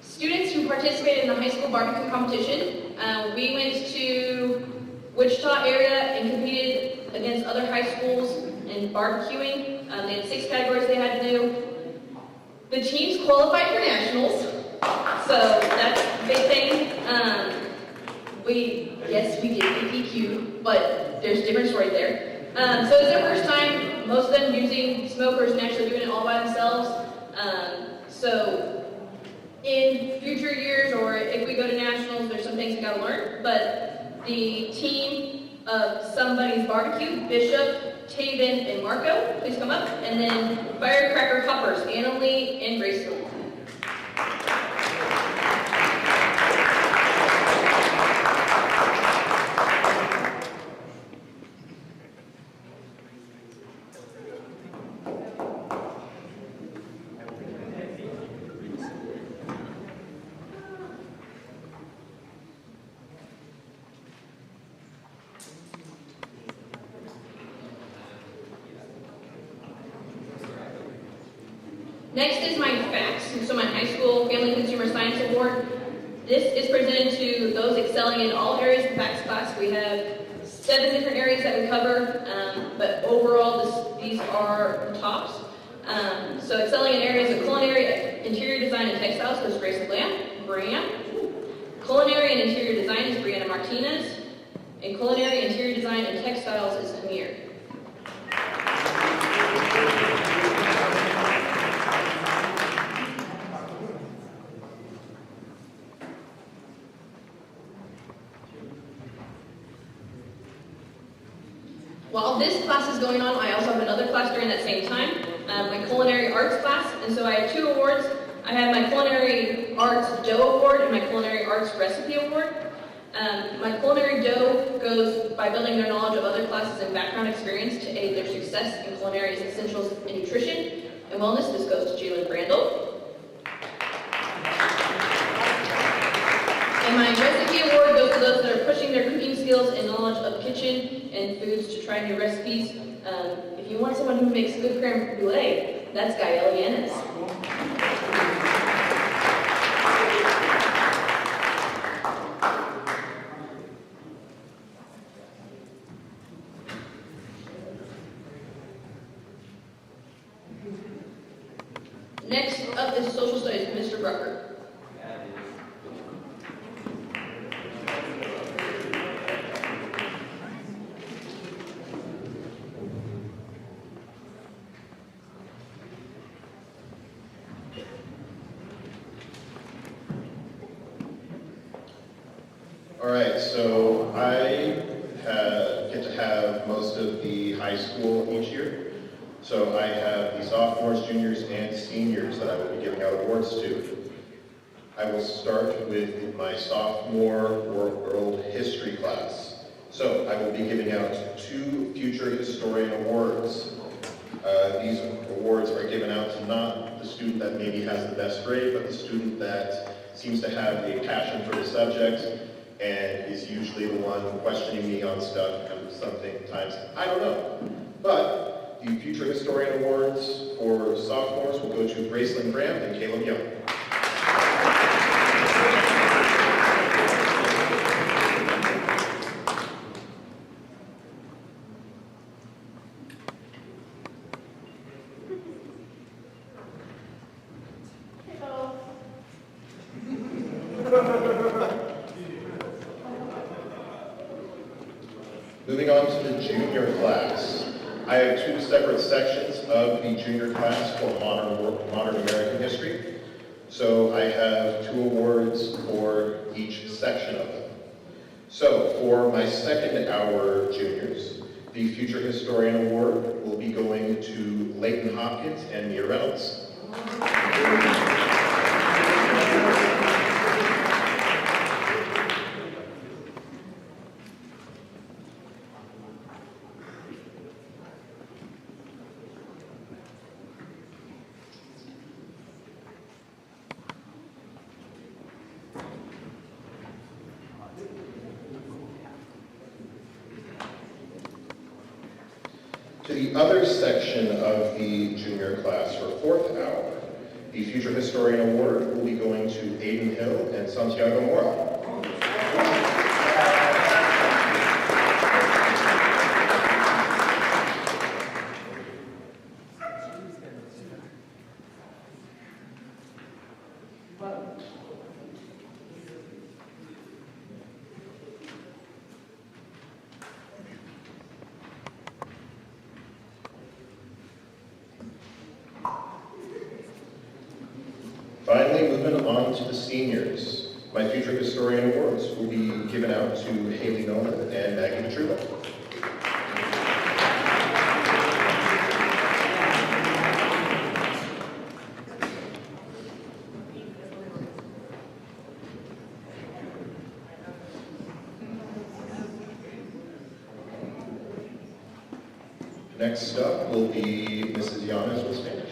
students who participated in the high school barbecue competition. We went to Wichita area and competed against other high schools in barbecuing. They had 6 categories they had to do. The teams qualified for nationals, so that's a big thing. Yes, we did PPQ, but there's a different story there. So it's their first time, most of them using smokers and actually doing it all by themselves. So in future years, or if we go to nationals, there's some things we gotta learn. But the team of Somebody's Barbecue, Bishop, Taven, and Marco, please come up. And then Firecracker Hoppers, Anna Lee and Grace Lee. Next is my FACS, so my High School Family Consumer Science Award. This is presented to those excelling in all areas of the FACS class. We have 7 different areas that we cover, but overall these are the tops. So excelling in areas of culinary, interior design, and textiles goes Grace Brianna. Culinary and interior design is Brianna Martinez. And culinary, interior design, and textiles is Amir. While this class is going on, I also have another class during that same time, my culinary arts class, and so I have 2 awards. I have my culinary arts dough award and my culinary arts recipe award. My culinary dough goes by building their knowledge of other classes and background experience to aid their success in culinary essentials in nutrition and wellness. This goes to Jalen Brandel. And my recipe award goes to those that are pushing their cooking skills and knowledge of kitchen and foods to try new recipes. If you want someone who makes good creme brulee, that's Gael Yanis. Next up is social studies, Mr. Brucker. All right, so I get to have most of the high school each year. So I have the sophomores, juniors, and seniors that I will be giving out awards to. I will start with my sophomore world history class. So I will be giving out 2 future historian awards. These awards are given out to not the student that maybe has the best grade, but the student that seems to have a passion for the subject and is usually the one questioning me on stuff, and sometimes I don't know. But the Future Historian Awards for sophomores will go to Gracelyn Graham and Caleb Young. Moving on to the junior class. I have 2 separate sections of the junior class for modern American history. So I have 2 awards for each section of them. So for my second hour juniors, the Future Historian Award will be going to Layton Hopkins and Mia Reynolds. To the other section of the junior class for 4th hour, the Future Historian Award will be going to Aiden Hill and Santiago Mora. Finally, moving on to the seniors. My Future Historian Awards will be given out to Haley Nolan and Maggie Petruba. Next up will be Mrs. Yanes with Spanish.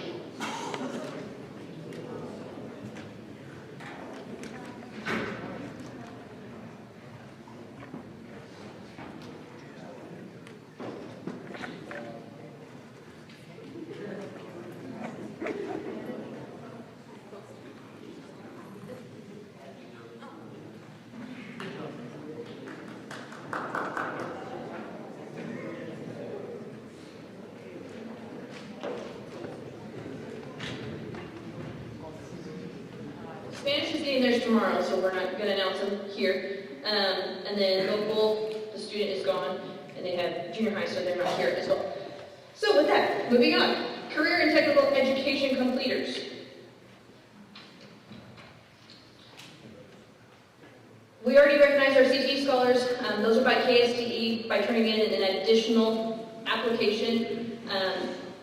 Spanish is getting theirs tomorrow, so we're not going to announce them here. And then local, the student is gone, and they have junior high, so they're not here as well. So with that, moving on. Career and technical education completers. We already recognize our CTE scholars. Those are by KSTE, by turning in an additional application.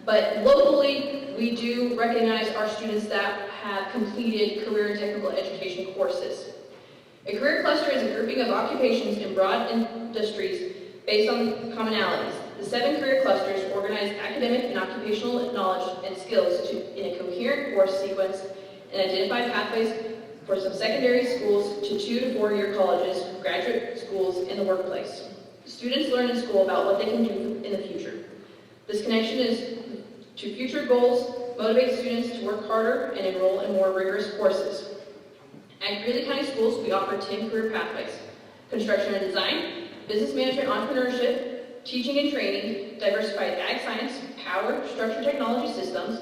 But locally, we do recognize our students that have completed career and technical education courses. A career cluster is a grouping of occupations in broad industries based on commonalities. The 7 career clusters organize academic and occupational knowledge and skills in a coherent course sequence and identify pathways for some secondary schools to 2 to 4 year colleges, graduate schools, and the workplace. Students learn in school about what they can do in the future. This connection is to future goals, motivate students to work harder and enroll in more rigorous courses. At Greeley County Schools, we offer 10 career pathways: construction and design, business management, entrepreneurship, teaching and training, diversified ag science, power, structure technology systems,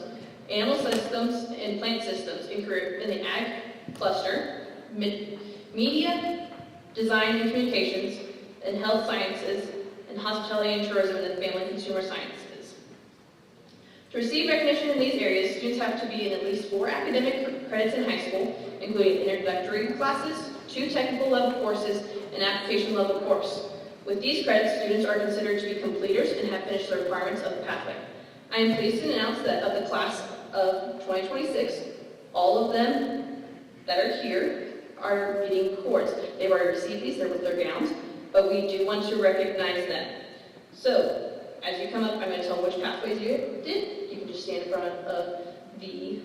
animal systems and plant systems in the ag cluster, media, design and communications, and health sciences, and hospitality and tourism, and family and consumer sciences. To receive recognition in these areas, students have to be in at least 4 academic credits in high school, including introductory classes, 2 technical level courses, and application level course. With these credits, students are considered to be completers and have finished the requirements of the pathway. I am pleased to announce that of the class of 2026, all of them that are here are getting cords. They've already received these, they're with their gowns, but we do want to recognize them. So, as you come up, I'm going to tell which pathways you did. You can just stand in front of the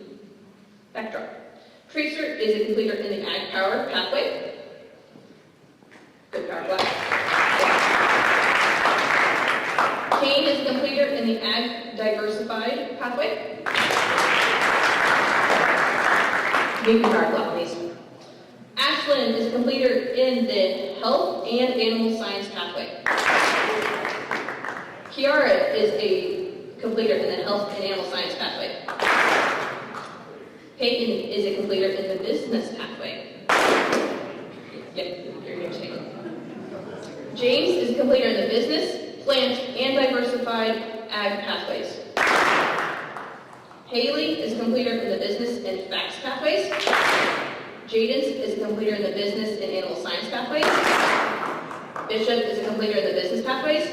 backdrop. Tracer is a completer in the Ag Power pathway. Good power class. Kane is a completer in the Ag Diversified pathway. You can power clap, please. Ashland is a completer in the Health and Animal Science pathway. Kiara is a completer in the Health and Animal Science pathway. Peyton is a completer in the Business pathway. Yep, you're here to take it. James is a completer in the Business, Plant, and Diversified Ag pathways. Haley is a completer in the Business and Facts pathways. Jadens is a completer in the Business and Animal Science pathways. Bishop is a completer in the Business pathways.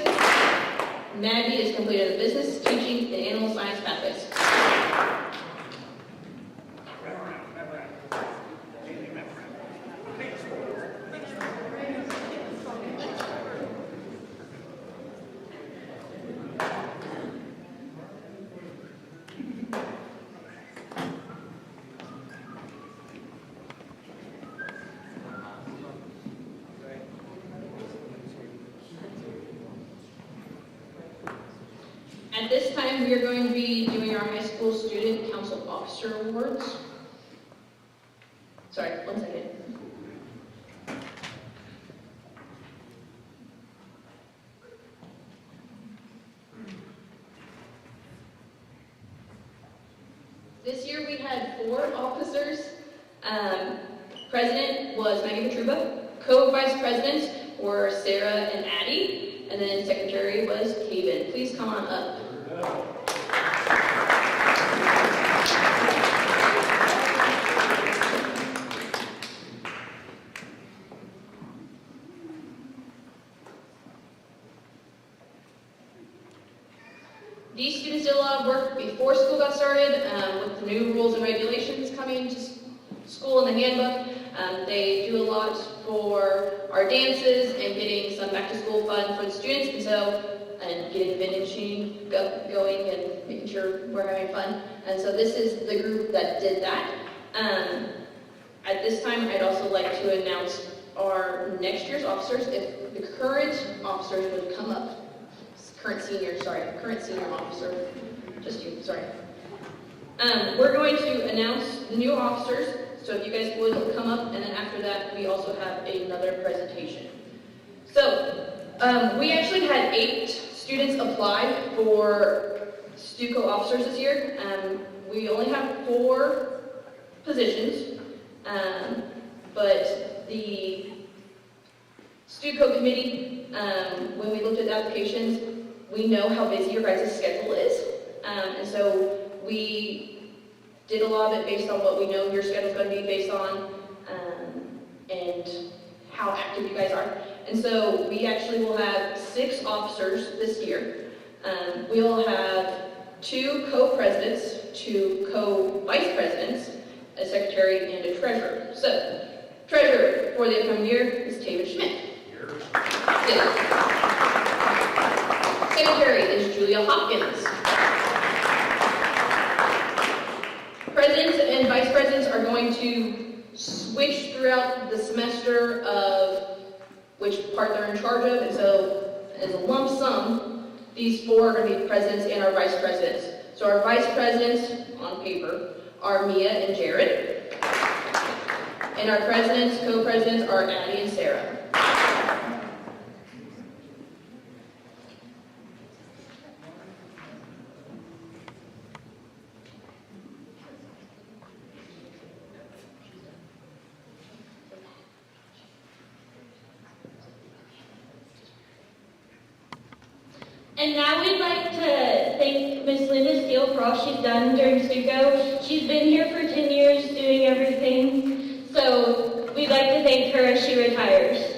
Maggie is a completer in the Business, Teaching, and Animal Science pathways. At this time, we are going to be doing our high school student council officer awards. Sorry, 1 second. This year we had 4 officers. President was Megan Petruba. Co-vice presidents were Sarah and Addie. And then secretary was Kaven. Please come on up. These students did a lot of work before school got started with the new rules and regulations coming to school in the handbook. They do a lot for our dances and getting some back to school fun for the students, and getting the vending machine going and making sure we're having fun. And so this is the group that did that. At this time, I'd also like to announce our next year's officers. If the current officers would come up, current senior officer, just you, sorry. We're going to announce the new officers, so if you guys would come up, and then after that, we also have another presentation. So, we actually had 8 students apply for STUCO officers this year. We only have 4 positions, but the STUCO committee, when we looked at the applications, we know how busy your guys' schedule is, and so we did a lot of it based on what we know your schedule's going to be based on, and how active you guys are. And so we actually will have 6 officers this year. We will have 2 co-presidents, 2 co-vice presidents, a secretary, and a treasurer. So, treasurer for the upcoming year is Taylor Schmidt. Secretary is Julia Hopkins. Presidents and vice presidents are going to switch throughout the semester of which part they're in charge of, and so as a lump sum, these 4 are going to be presidents and our vice presidents. So our vice presidents, on paper, are Mia and Jared, and our presidents, co-presidents, are Addie and Sarah. And now we'd like to thank Miss Linda Steele for all she's done during Stuco. She's been here for 10 years doing everything. So we'd like to thank her as she retires.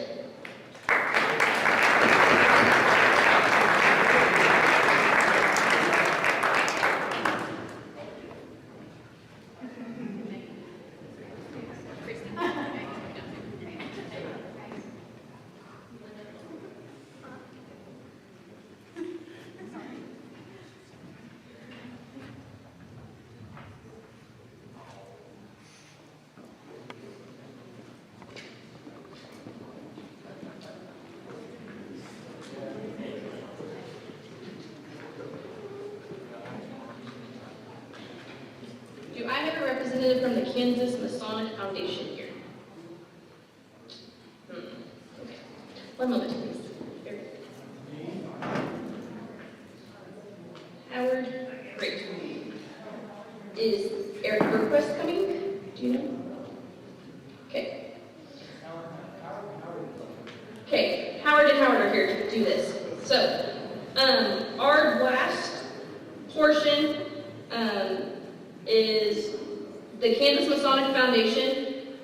Do I have a representative from the Kansas Masonic Foundation here? Okay. One moment, please. Here. Howard, great. Is Eric Burquest coming? Do you know? Okay. Okay, Howard and Howard are here to do this. So, our last portion is the Kansas Masonic Foundation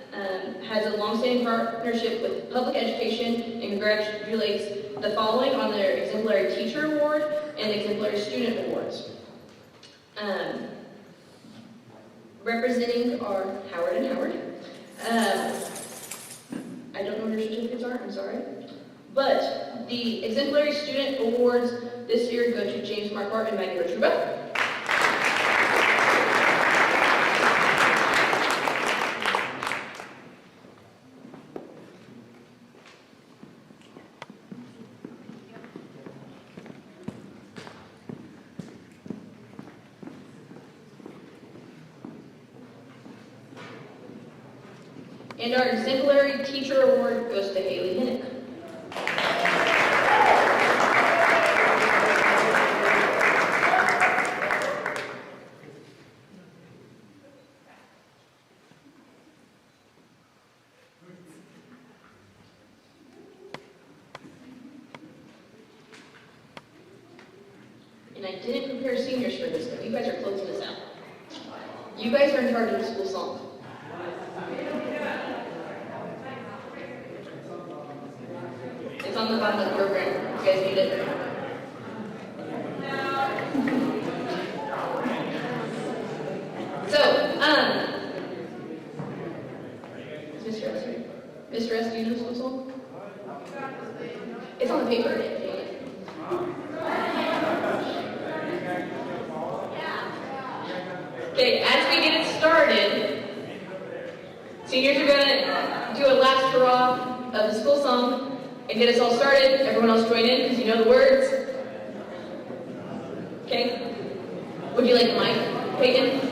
has a long-standing partnership with public education and congratulates the following on their Exemplary Teacher Award and Exemplary Student Awards. Representing are Howard and Howard. I don't know what your certificates are, I'm sorry. But the Exemplary Student Awards this year go to James Marquardt and Maggie Rotruba. And our Exemplary Teacher Award goes to Haley Hinnick. And I didn't prepare seniors for this, but you guys are closing this out. You guys are in charge of the school song. It's on the bottom of the program. You guys need it. So, Mr. S here? Mr. S, do you know the school song? It's on the paper. Okay, as we get it started, seniors are going to do a last hurrah of the school song and get us all started. Everyone else join in because you know the words. Okay? Would you like the mic, Peyton?